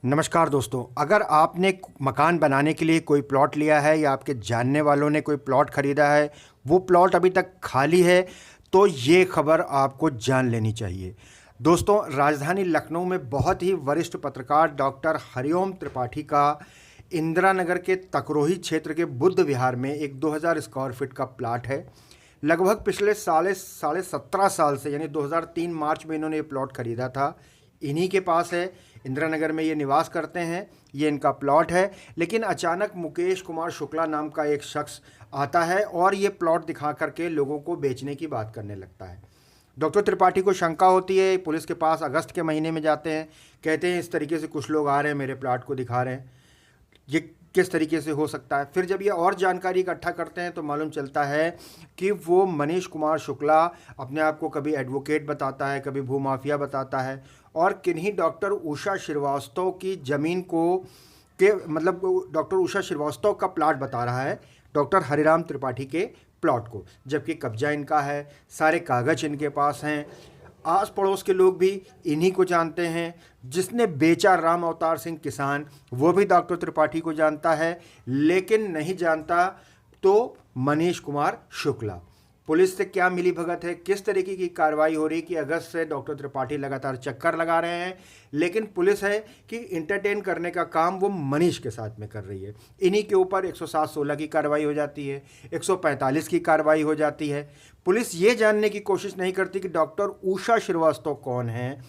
नमस्कार दोस्तों, अगर आपने मकान बनाने के लिए कोई प्लॉट लिया है या आपके जानने वालों ने कोई प्लॉट खरीदा है, वो प्लॉट अभी तक खाली है, तो ये खबर आपको जान लेनी चाहिए। दोस्तों, राजधानी लखनऊ में बहुत ही वरिष्ठ पत्रकार डॉक्टर हरिओम त्रिपाठी का इंदिरा नगर के तकरोही क्षेत्र के बुद्ध विहार में एक 2000 स्क्वायर फीट का प्लॉट है। लगभग पिछले साढ़े 17 साल से, यानी 2003 मार्च में इन्होंने ये प्लॉट खरीदा था। इन्हीं के पास है, इंदिरा नगर में ये निवास करते हैं, ये इनका प्लॉट है। लेकिन अचानक मुकेश कुमार शुक्ला नाम का एक शख्स आता है और ये प्लॉट दिखा करके लोगों को बेचने की बात करने लगता है। डॉक्टर त्रिपाठी को शंका होती है, पुलिस के पास अगस्त के महीने में जाते हैं, कहते हैं इस तरीके से कुछ लोग आ रहे हैं, मेरे प्लॉट को दिखा रहे हैं, ये किस तरीके से हो सकता है। फिर जब ये और जानकारी इकट्ठा करते हैं तो मालूम चलता है कि वो मनीष कुमार शुक्ला अपने आप को कभी एडवोकेट बताता है, कभी भूमाफिया बताता है, और किन्हीं डॉक्टर उषा श्रीवास्तव की ज़मीन को डॉक्टर उषा श्रीवास्तव का प्लॉट बता रहा है डॉक्टर हरिराम त्रिपाठी के प्लॉट को, जबकि कब्जा इनका है, सारे कागज इनके पास हैं। आस पड़ोस के लोग भी इन्हीं को जानते हैं। जिसने बेचा राम अवतार सिंह किसान, वो भी डॉक्टर त्रिपाठी को जानता है, लेकिन नहीं जानता तो मनीष कुमार शुक्ला। पुलिस से क्या मिली भगत है, किस तरीके की कार्रवाई हो रही कि अगस्त से डॉक्टर त्रिपाठी लगातार चक्कर लगा रहे हैं, लेकिन पुलिस है कि इंटरटेन करने का काम वो मनीष के साथ में कर रही है। इन्हीं के ऊपर 107-16 की कार्रवाई हो जाती है, 145 की कार्रवाई हो जाती है। पुलिस ये जानने की कोशिश नहीं करती कि डॉक्टर उषा श्रीवास्तव कौन है,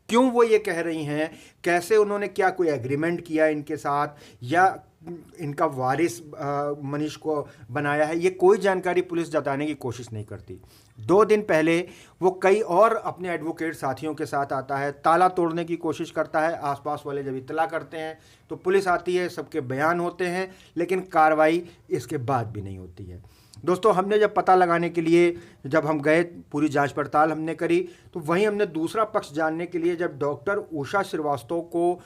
क्यों वो ये कह रही हैं, कैसे उन्होंने क्या कोई एग्रीमेंट किया इनके साथ, या इनका वारिस मनीष को बनाया है, ये कोई जानकारी पुलिस जताने की कोशिश नहीं करती। 2 दिन पहले वो कई और अपने एडवोकेट साथियों के साथ आता है, ताला तोड़ने की कोशिश करता है। आसपास वाले जब इत्तला करते हैं तो पुलिस आती है, सबके बयान होते हैं, लेकिन कार्रवाई इसके बाद भी नहीं होती है। दोस्तों, हमने जब पता लगाने के लिए जब हम गए, पूरी जांच पड़ताल हमने करी, तो वहीं हमने दूसरा पक्ष जानने के लिए जब डॉक्टर उषा श्रीवास्तव को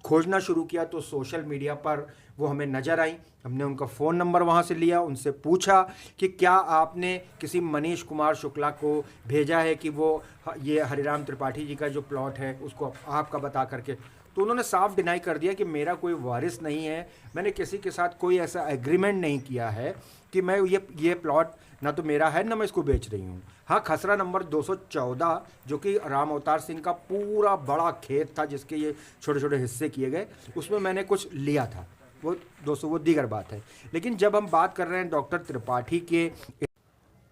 खोजना शुरू किया तो सोशल मीडिया पर वो हमें नज़र आई। हमने उनका फ़ोन नंबर वहाँ से लिया, उनसे पूछा कि क्या आपने किसी मनीष कुमार शुक्ला को भेजा है कि वो ये हरिराम त्रिपाठी जी का जो प्लॉट है उसको आपका बता करके। तो उन्होंने साफ डिनाई कर दिया कि मेरा कोई वारिस नहीं है, मैंने किसी के साथ कोई ऐसा एग्रीमेंट नहीं किया है कि मैं ये प्लॉट ना तो मेरा है ना मैं इसको बेच रही हूँ। हाँ, खसरा नंबर 214 जो कि राम अवतार सिंह का पूरा बड़ा खेत था जिसके ये छोटे छोटे हिस्से किए गए, उसमें मैंने कुछ लिया था, वो दोस्तों वो दीगर बात है। लेकिन जब हम बात कर रहे हैं डॉक्टर त्रिपाठी के,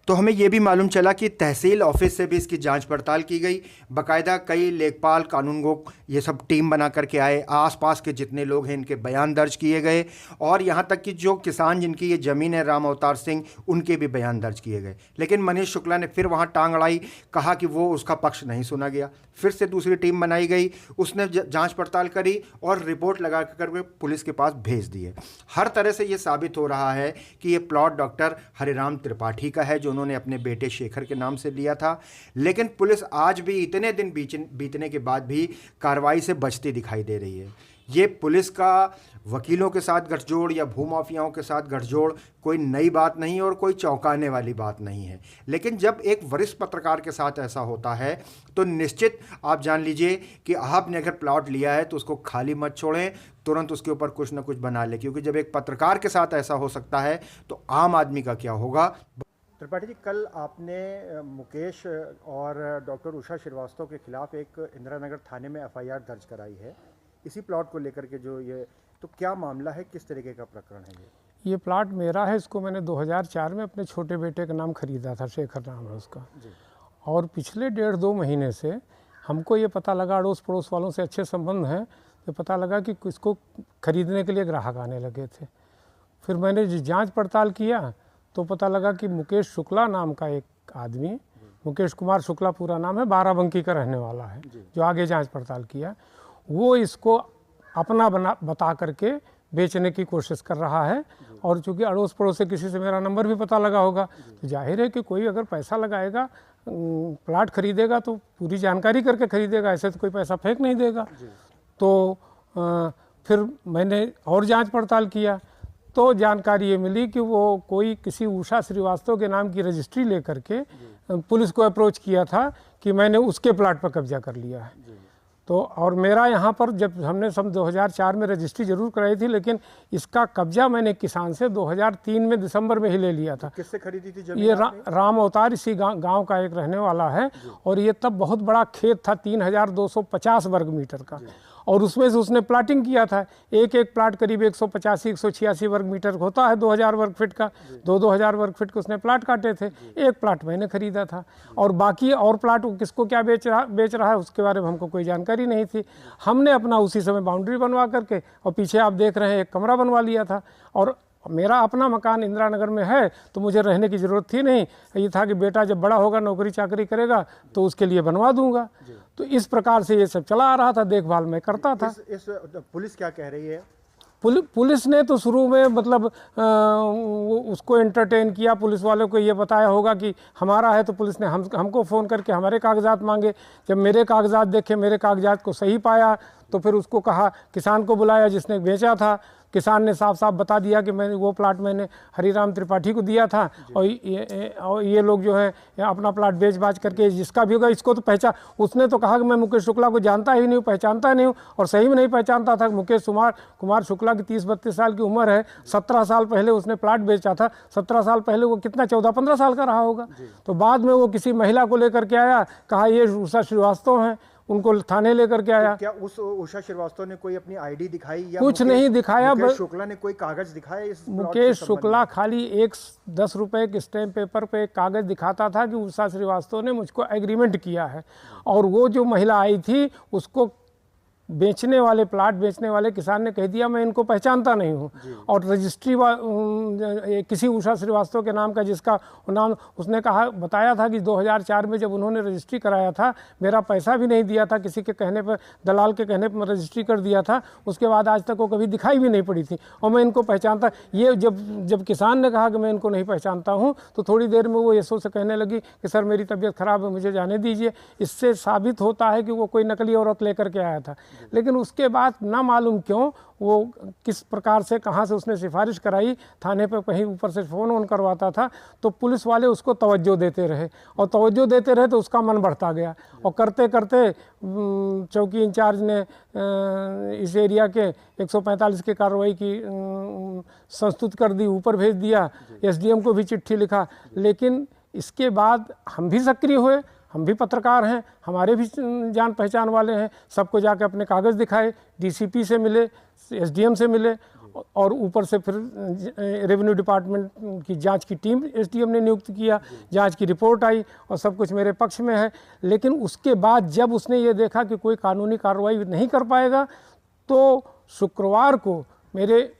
तो हमें यह भी मालूम चला कि तहसील ऑफिस से भी इसकी जांच पड़ताल की गई। बाकायदा कई लेखपाल, कानूनगो ये सब टीम बना करके आए, आसपास के जितने लोग हैं इनके बयान दर्ज किए गए, और यहाँ तक कि जो किसान जिनकी ये ज़मीन है राम अवतार सिंह, उनके भी बयान दर्ज किए गए। लेकिन मनीष शुक्ला ने फिर वहाँ टांग अड़ाई, कहा कि वो उसका पक्ष नहीं सुना गया। फिर से दूसरी टीम बनाई गई, उसने जांच पड़ताल करी और रिपोर्ट लगा कर पुलिस के पास भेज दी है। हर तरह से ये साबित हो रहा है कि ये प्लॉट डॉक्टर हरिराम त्रिपाठी का है, जो उन्होंने अपने बेटे शेखर के नाम से लिया था। लेकिन पुलिस आज भी इतने दिन बीतने के बाद भी कार्रवाई से बचती दिखाई दे रही है। ये पुलिस का वकीलों के साथ गठजोड़ या भूमाफियाओं के साथ गठजोड़ कोई नई बात नहीं और कोई चौंकाने वाली बात नहीं है। लेकिन जब एक वरिष्ठ पत्रकार के साथ ऐसा होता है तो निश्चित आप जान लीजिए कि आपने अगर प्लॉट लिया है तो उसको खाली मत छोड़ें, तुरंत उसके ऊपर कुछ ना कुछ बना लें, क्योंकि जब एक पत्रकार के साथ ऐसा हो सकता है तो आम आदमी का क्या होगा। त्रिपाठी जी, कल आपने मुकेश और डॉक्टर उषा श्रीवास्तव के खिलाफ एक इंदिरा नगर थाने में एफआईआर दर्ज कराई है इसी प्लॉट को लेकर के, जो ये तो क्या मामला है, किस तरीके का प्रकरण है ये प्लॉट मेरा है, इसको मैंने 2004 में अपने छोटे बेटे का नाम खरीदा था, शेखर नाम है उसका जी। और पिछले 1.5-2 महीने से हमको ये पता लगा, अड़ोस पड़ोस वालों से अच्छे संबंध हैं, तो पता लगा कि इसको खरीदने के लिए ग्राहक आने लगे थे। फिर मैंने जांच पड़ताल किया तो पता लगा कि मुकेश शुक्ला नाम का एक आदमी, मुकेश कुमार शुक्ला पूरा नाम है, बाराबंकी का रहने वाला है, जो आगे जांच पड़ताल किया, वो इसको अपना बता करके बेचने की कोशिश कर रहा है। और चूंकि अड़ोस पड़ोस से किसी से मेरा नंबर भी पता लगा होगा, तो जाहिर है कि कोई अगर पैसा लगाएगा, प्लाट खरीदेगा तो पूरी जानकारी करके खरीदेगा, ऐसे तो कोई पैसा फेंक नहीं देगा। तो फिर मैंने और जांच पड़ताल किया तो जानकारी ये मिली कि वो कोई किसी उषा श्रीवास्तव के नाम की रजिस्ट्री लेकर के पुलिस को अप्रोच किया था कि मैंने उसके प्लाट पर कब्जा कर लिया है। तो और मेरा यहाँ पर जब हमने सन 2004 में रजिस्ट्री जरूर कराई थी, लेकिन इसका कब्जा मैंने किसान से 2003 में दिसंबर में ही ले लिया था। किससे खरीदी थी जमीन? ये राम अवतार इसी गांव का एक रहने वाला है, और ये तब बहुत बड़ा खेत था, 3250 वर्ग मीटर का, और उसमें से उसने प्लाटिंग किया था। एक एक प्लाट करीब 185-186 वर्ग मीटर होता है, 2000 वर्ग फीट का, 2000 वर्ग फीट के उसने प्लाट काटे थे। एक प्लाट मैंने खरीदा था, और बाकी और प्लाट वो किसको क्या बेच रहा है उसके बारे में हमको कोई जानकारी नहीं थी। हमने अपना उसी समय बाउंड्री बनवा करके, और पीछे आप देख रहे हैं एक कमरा बनवा लिया था, और मेरा अपना मकान इंदिरा नगर में है, तो मुझे रहने की ज़रूरत थी नहीं। ये था कि बेटा जब बड़ा होगा, नौकरी चाकरी करेगा, तो उसके लिए बनवा दूंगा। तो इस प्रकार से ये सब चला आ रहा था, देखभाल मैं करता था। इस पुलिस क्या कह रही है? पुलिस ने तो शुरू में मतलब उसको एंटरटेन किया। पुलिस वालों को ये बताया होगा कि हमारा है, तो पुलिस ने हमको फ़ोन करके हमारे कागजात मांगे। जब मेरे कागजात देखे, मेरे कागजात को सही पाया, तो फिर उसको कहा, किसान को बुलाया जिसने बेचा था। किसान ने साफ साफ बता दिया कि मैंने वो प्लाट मैंने हरिराम त्रिपाठी को दिया था, और ये लोग जो है अपना प्लाट बेच बाच करके जिसका भी होगा इसको तो पहचान। उसने तो कहा कि मैं मुकेश शुक्ला को जानता ही नहीं हूँ, पहचानता नहीं हूँ, और सही में नहीं पहचानता था। मुकेश कुमार शुक्ला की 30-32 साल की उम्र है। 17 साल पहले उसने प्लाट बेचा था। 17 साल पहले वो कितना 14-15 साल का रहा होगा। तो बाद में वो किसी महिला को लेकर के आया, कहा ये उषा श्रीवास्तव हैं, उनको थाने लेकर के आया। क्या उस उषा श्रीवास्तव ने कोई अपनी आईडी दिखाई या कुछ नहीं दिखाया? मुकेश शुक्ला ने कोई कागज दिखाया? इस मुकेश शुक्ला खाली एक 10 रुपए के स्टैम्प पेपर पे एक कागज दिखाता था कि उषा श्रीवास्तव ने मुझको एग्रीमेंट किया है, और वो जो महिला आई थी उसको प्लाट बेचने वाले किसान ने कह दिया मैं इनको पहचानता नहीं हूँ। और रजिस्ट्री किसी उषा श्रीवास्तव के नाम का, जिसका नाम उसने बताया था कि 2004 में जब उन्होंने रजिस्ट्री कराया था, मेरा पैसा भी नहीं दिया था, किसी के कहने पर, दलाल के कहने पर रजिस्ट्री कर दिया था। उसके बाद आज तक वो कभी दिखाई भी नहीं पड़ी थी, और मैं इनको पहचानता। ये जब किसान ने कहा कि मैं इनको नहीं पहचानता हूँ, तो थोड़ी देर में वो यशो से कहने लगी कि सर मेरी तबीयत ख़राब है, मुझे जाने दीजिए। इससे साबित होता है कि वो कोई नकली औरत लेकर के आया था। लेकिन उसके बाद ना मालूम क्यों वो किस प्रकार से, कहाँ से उसने सिफारिश कराई, थाने पर कहीं ऊपर से फ़ोन करवाता था, तो पुलिस वाले उसको तवज्जो देते रहे, और तवज्जो देते रहे तो उसका मन बढ़ता गया। और करते करते चौकी इंचार्ज ने इस एरिया के 145 की कार्रवाई की संस्तुत कर दी, ऊपर भेज दिया, एसडीएम को भी चिट्ठी लिखा। लेकिन इसके बाद हम भी सक्रिय हुए, हम भी पत्रकार हैं, हमारे भी जान पहचान वाले हैं। सबको जाके अपने कागज़ दिखाए, डीसीपी से मिले, एसडीएम से मिले, और ऊपर से फिर रेवेन्यू डिपार्टमेंट की जांच की टीम एसडीएम ने नियुक्त किया। जांच की रिपोर्ट आई और सब कुछ मेरे पक्ष में है। लेकिन उसके बाद जब उसने ये देखा कि कोई कानूनी कार्रवाई नहीं कर पाएगा, तो शुक्रवार को मेरे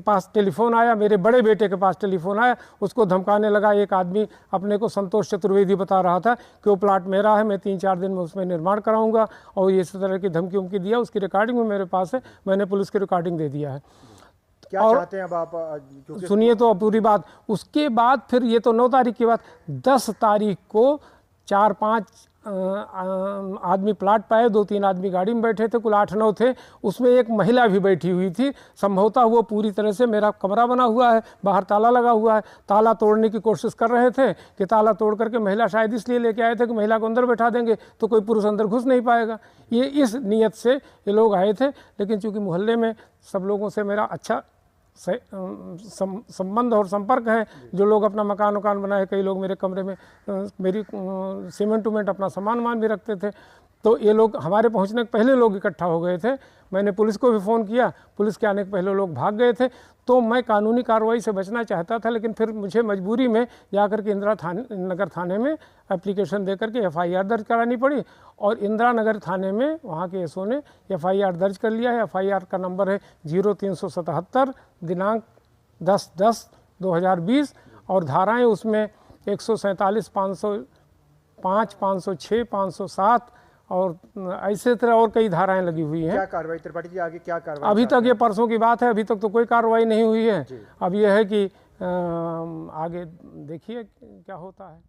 पास टेलीफोन आया, मेरे बड़े बेटे के पास टेलीफोन आया। उसको धमकाने लगा एक आदमी, अपने को संतोष चतुर्वेदी बता रहा था कि वो प्लाट मेरा है, मैं 3-4 दिन में उसमें निर्माण कराऊंगा, और ये इस तरह की धमकी उमकी दिया। उसकी रिकॉर्डिंग में मेरे पास है, मैंने पुलिस की रिकॉर्डिंग दे दिया है। क्या चाहते हैं अब आप? सुनिए तो पूरी बात। उसके बाद फिर ये तो 9 तारीख की बात, 10 तारीख को 4-5 आदमी प्लाट पाए, 2-3 आदमी गाड़ी में बैठे थे, कुल 8-9 थे। उसमें एक महिला भी बैठी हुई थी। संभवतः वो पूरी तरह से, मेरा कमरा बना हुआ है, बाहर ताला लगा हुआ है, ताला तोड़ने की कोशिश कर रहे थे कि ताला तोड़ करके, महिला शायद इसलिए लेके आए थे कि महिला को अंदर बैठा देंगे तो कोई पुरुष अंदर घुस नहीं पाएगा, ये इस नीयत से ये लोग आए थे। लेकिन चूँकि मोहल्ले में सब लोगों से मेरा अच्छा संबंध और संपर्क है, जो लोग अपना मकान बनाए, कई लोग मेरे कमरे में मेरी सीमेंट उमेंट अपना सामान भी रखते थे, तो ये लोग हमारे पहुंचने के पहले लोग इकट्ठा हो गए थे। मैंने पुलिस को भी फ़ोन किया, पुलिस के आने के पहले लोग भाग गए थे। तो मैं कानूनी कार्रवाई से बचना चाहता था, लेकिन फिर मुझे मजबूरी में जाकर के इंदिरा नगर थाने में एप्लीकेशन दे करके एफआईआर दर्ज करानी पड़ी, और इंदिरा नगर थाने में वहाँ के एसओ ने एफआईआर दर्ज कर लिया है। एफआईआर का नंबर है 0377, दिनांक 10/10/2020, और धाराएँ उसमें 147, 505, 506, 507, और ऐसे तरह और कई धाराएं लगी हुई हैं। क्या कार्रवाई त्रिपाठी जी, आगे क्या कार्रवाई? अभी तक ये परसों की बात है, अभी तक तो कोई कार्रवाई नहीं हुई है। अब ये है कि आगे देखिए क्या होता है।